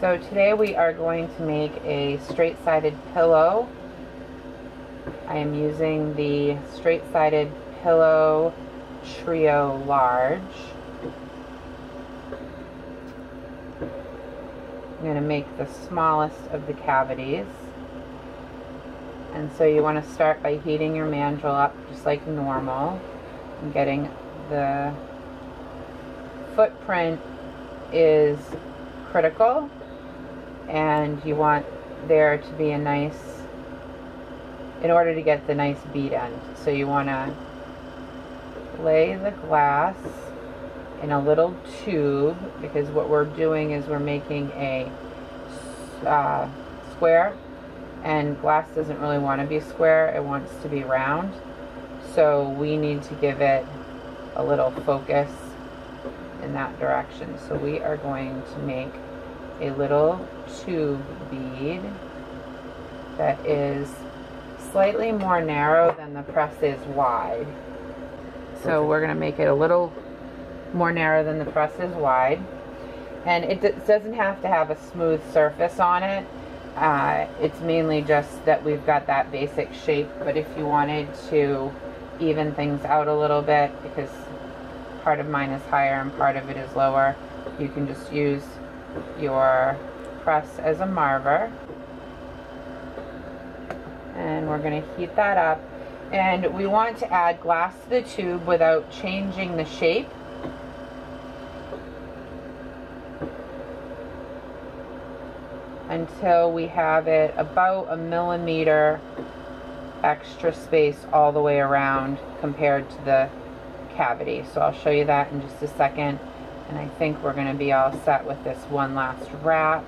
So today we are going to make a straight-sided pillow. I am using the straight-sided pillow Trio Large. I'm going to make the smallest of the cavities. And so you want to start by heating your mandrel up just like normal and getting the footprint is critical, and you want there to be a nice, in order to get the nice bead end, so you want to lay the glass in a little tube, because what we're doing is we're making a square, and glass doesn't really want to be square, it wants to be round, so we need to give it a little focus in that direction. So we are going to make a little tube bead that is slightly more narrow than the press is wide. So we're going to make it a little more narrow than the press is wide, and it doesn't have to have a smooth surface on it. It's mainly just that we've got that basic shape, but if you wanted to even things out a little bit, because part of mine is higher and part of it is lower, you can just use your press as a marver. And we're going to heat that up. And we want to add glass to the tube without changing the shape. Until we have it about a millimeter extra space all the way around compared to the cavity. So I'll show you that in just a second, and I think we're going to be all set with this one last wrap.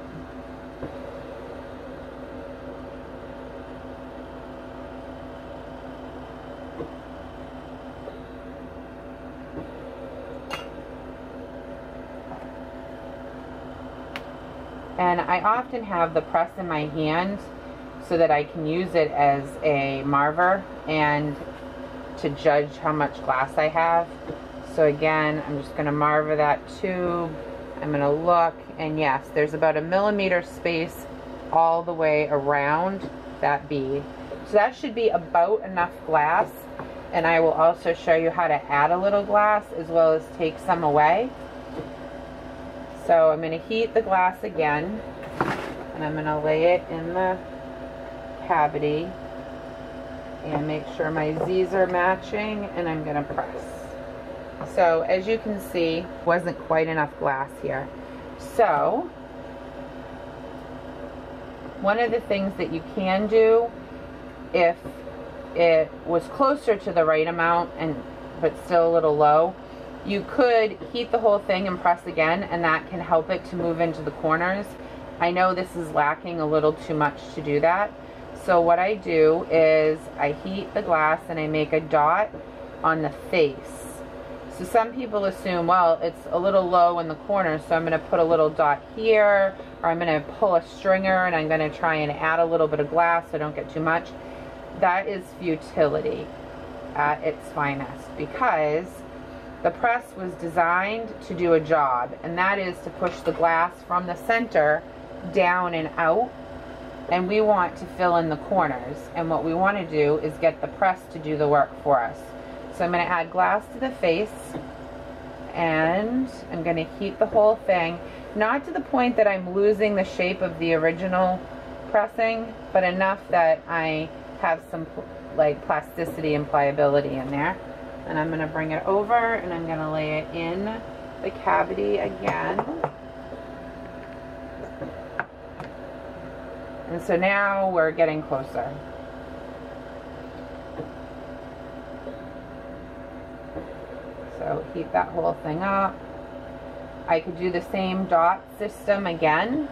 And I often have the press in my hand so that I can use it as a marver and to judge how much glass I have. So again, I'm just going to marver that tube. I'm going to look, and yes, there's about a millimeter space all the way around that bead. So that should be about enough glass, and I will also show you how to add a little glass as well as take some away. So I'm going to heat the glass again, and I'm going to lay it in the cavity and make sure my Z's are matching, and I'm going to press. So as you can see, wasn't quite enough glass here. So one of the things that you can do, if it was closer to the right amount and but still a little low, you could heat the whole thing and press again, and that can help it to move into the corners. I know this is lacking a little too much to do that. So what I do is I heat the glass and I make a dot on the face. So some people assume, well, it's a little low in the corner, so I'm going to put a little dot here, or I'm going to pull a stringer and I'm going to try and add a little bit of glass so I don't get too much. That is futility at its finest, because the press was designed to do a job, and that is to push the glass from the center down and out, and we want to fill in the corners, and what we want to do is get the press to do the work for us. So I'm going to add glass to the face, and I'm going to heat the whole thing, not to the point that I'm losing the shape of the original pressing, but enough that I have some like plasticity and pliability in there. And I'm going to bring it over, and I'm going to lay it in the cavity again. And so now we're getting closer. So heat that whole thing up. I could do the same dot system again.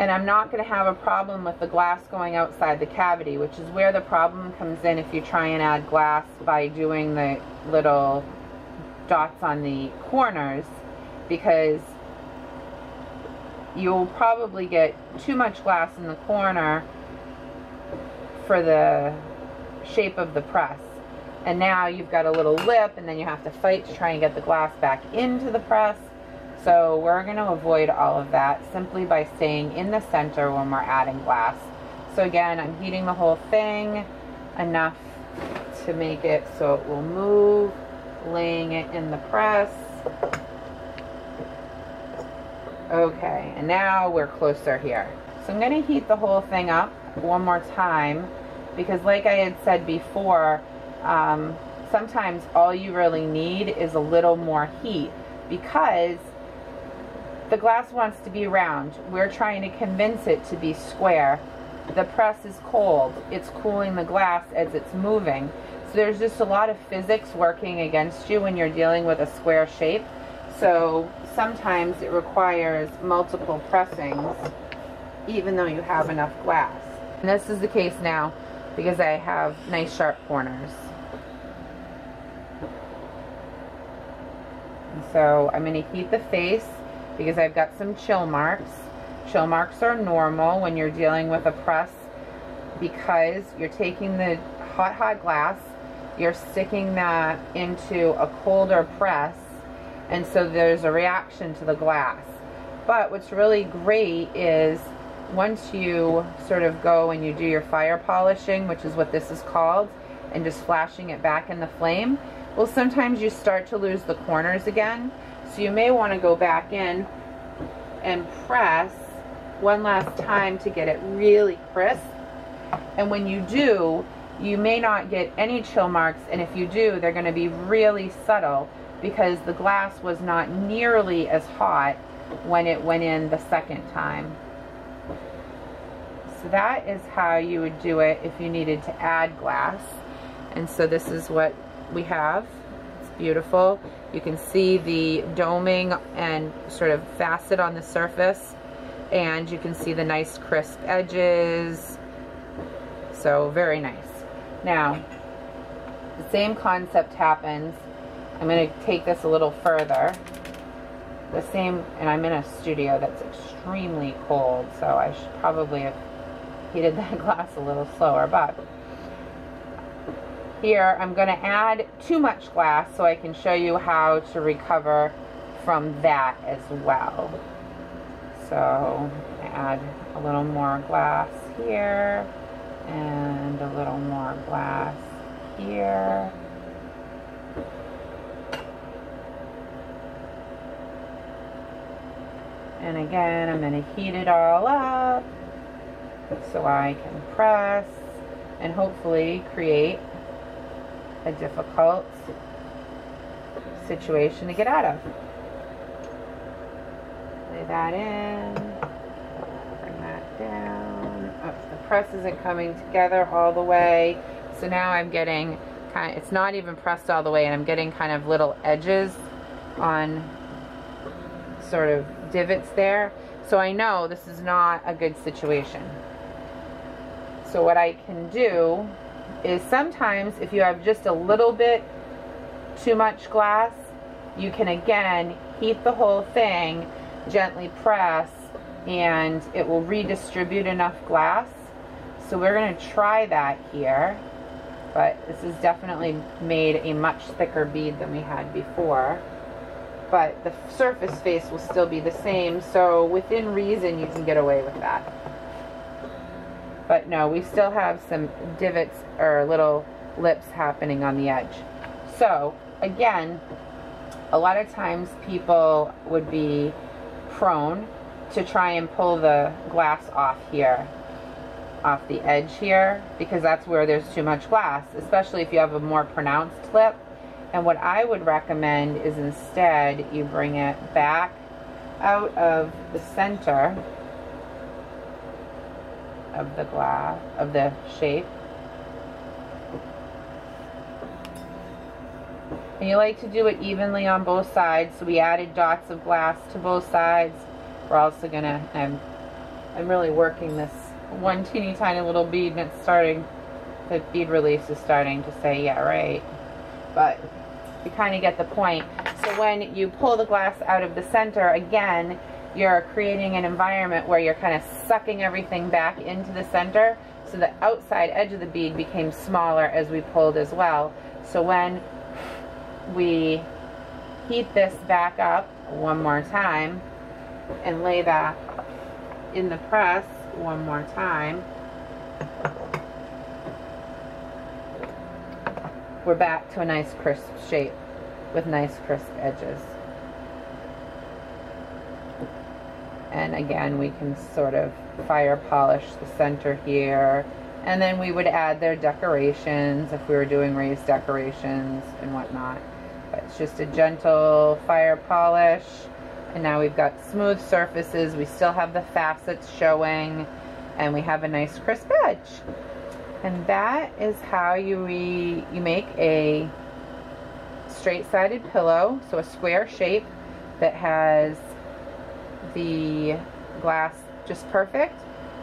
And I'm not going to have a problem with the glass going outside the cavity, which is where the problem comes in if you try and add glass by doing the little dots on the corners, because you'll probably get too much glass in the corner for the shape of the press. And now you've got a little lip, and then you have to fight to try and get the glass back into the press. So we're going to avoid all of that simply by staying in the center when we're adding glass. So again, I'm heating the whole thing enough to make it so it will move, laying it in the press. Okay, and now we're closer here. So I'm going to heat the whole thing up one more time because like I had said before, sometimes all you really need is a little more heat because the glass wants to be round. We're trying to convince it to be square. The press is cold. It's cooling the glass as it's moving. So there's just a lot of physics working against you when you're dealing with a square shape. So sometimes it requires multiple pressings even though you have enough glass. And this is the case now because I have nice sharp corners. And so I'm going to heat the face because I've got some chill marks. Chill marks are normal when you're dealing with a press because you're taking the hot glass, you're sticking that into a colder press, and so there's a reaction to the glass. But what's really great is once you sort of go and you do your fire polishing, which is what this is called, and just flashing it back in the flame, well, sometimes you start to lose the corners again. So you may want to go back in and press one last time to get it really crisp. And when you do, you may not get any chill marks, and if you do, they're going to be really subtle because the glass was not nearly as hot when it went in the second time. So that is how you would do it if you needed to add glass. And so this is what we have. It's beautiful. You can see the doming and sort of facet on the surface, and you can see the nice crisp edges. So very nice. Now, the same concept happens. I'm going to take this a little further. The same, and I'm in a studio that's extremely cold, so I should probably have heated that glass a little slower, but here I'm going to add too much glass so I can show you how to recover from that as well. So add a little more glass here and a little more glass here. And again, I'm going to heat it all up so I can press and hopefully create a difficult situation to get out of. Lay that in, bring that down. Oh, the press isn't coming together all the way, so now I'm getting kind of, it's not even pressed all the way, and I'm getting kind of little edges on sort of divots there. So I know this is not a good situation. So what I can do is sometimes if you have just a little bit too much glass, you can again heat the whole thing, gently press, and it will redistribute enough glass. So we're going to try that here, but this has definitely made a much thicker bead than we had before. But the surface face will still be the same, so within reason you can get away with that. But no, we still have some divots or little lips happening on the edge. So again, a lot of times people would be prone to try and pull the glass off here, off the edge here, because that's where there's too much glass, especially if you have a more pronounced lip. And what I would recommend is instead you bring it back out of the center of the glass, of the shape. And you like to do it evenly on both sides, so we added dots of glass to both sides. We're also gonna, I'm really working this one teeny tiny little bead, and it's starting, the bead release is starting to say, yeah, right. But you kind of get the point. So when you pull the glass out of the center, again, you're creating an environment where you're kind of sucking everything back into the center, so the outside edge of the bead became smaller as we pulled as well. So when we heat this back up one more time and lay that in the press one more time, we're back to a nice crisp shape with nice crisp edges. And again, we can sort of fire polish the center here, and then we would add their decorations if we were doing raised decorations and whatnot. But it's just a gentle fire polish, and now we've got smooth surfaces. We still have the facets showing, and we have a nice crisp edge. And that is how you make a straight-sided pillow, so a square shape that has the glass just perfect,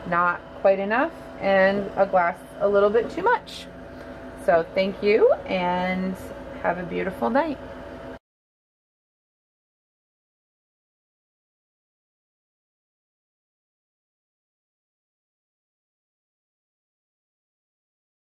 not quite enough, and a glass a little bit too much. So thank you, and have a beautiful night.